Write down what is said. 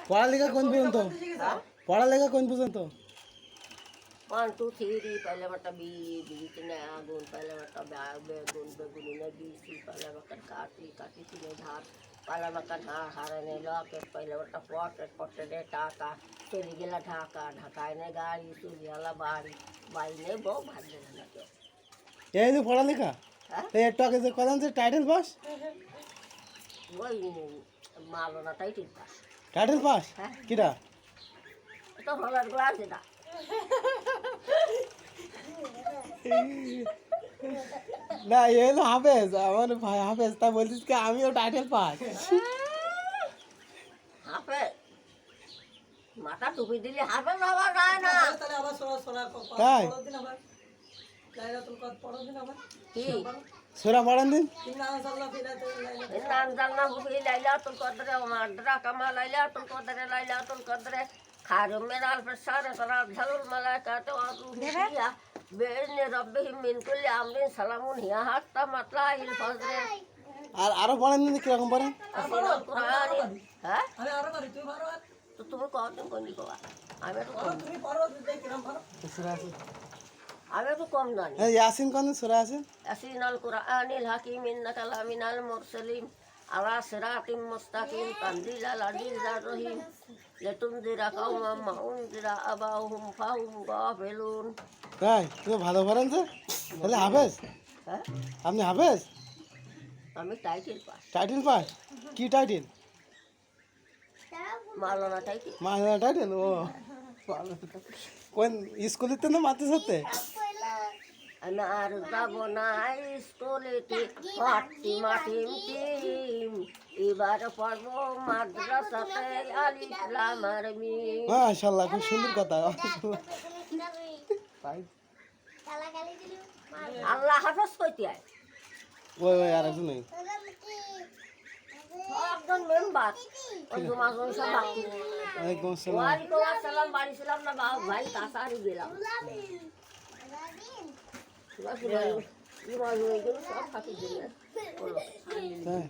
পড়ালেখা কোন পর্যন্ত? পড়ালেখা কোন পর্যন্ত? 1 2 3 पहले मतलब बी बीच ने आगुन पहले मतलब बेगुन बेगुनी ने बीसी पहले मतलब काटी काटी ने धार पहले मतलब हारे ने लॉके पहले मतलब पॉट ने टाका तेरी गेला ढाका ढाकाई ने गाड़ी सुलियाला बाड़ी बाई ने बहु भागे ना के এই যে পড়ালেখা তো একটু আগে যে কথা যে টাইটেল পাস वही मालो ना टाइटिल पास টাইটেল পাস কিটা तो हमारा ग्लास है ना না এই হলো হাফেজ আমার ভাই হাফেজ তা বলছিস কি আমিও টাইটেল পাস হাফে মাথা টুপি দিলে হাফে বাবা যায় না তাহলে আবার সোনা তাই পরদিন আবার লাইলাতুল কদর পরদিন আবার কি সূরা পড়ান দিন ইন্না আনজালনা ফি লাইলাতুল إن أنزلناه في ليلة القدر وما أدراك ما ليلة القدر ليلة القدر خير من ألف شهر تنزل الملائكة والروح فيها بإذن ربهم من كل أمر سلام هي حتى مطلع الفجر আর আরো পড়ান দিন কিরকম পড়েন أفضل القرآن ها আমি আরো পারি তুমি পারো আর তো তুমি কতদিন কোন দিকে আমি একটু পারো কম তুমি পারো দেখিরাম পারো সূরা আছে আমি একটু কম জানি ইয়াসিন কোন সূরা আছে أسين القرآن الحكيم إنك لمن المرسلين على صراط مستقيم تنزيل العزيز الرحيم لتنذر قوما ما أنذر آباؤهم فهم غافلون তাই তুমি ভালো পড়েন যে তাহলে হাফেজ হ্যাঁ আপনি হাফেজ আমি টাইটেল পাস টাইটেল পাস কি টাইটেল মালানা টাইটেল মাঝে টাইটেল ও ভালো। কোন স্কুলেতে না মাতে সাথে আমি আর যাব না স্কুলেতে হাটি মাটিম টিম এবার পড়ব মাদ্রাসাতে আলিফ লাম আর মিম মাশাআল্লাহ খুব সুন্দর কথা তাই আল্লাহ হাফেজ কইতে আয় ওই আরেকজন নেই একজন মেম্বার ওই জুমাজন সব বাকি ওয়ালাইকুম আসসালাম ওয়ালাইকুম আসসালাম বাড়ি ছিলাম না ভাই তাড়াতাড়ি গেলাম জুমাজন সব ফাঁকি দিলে তাই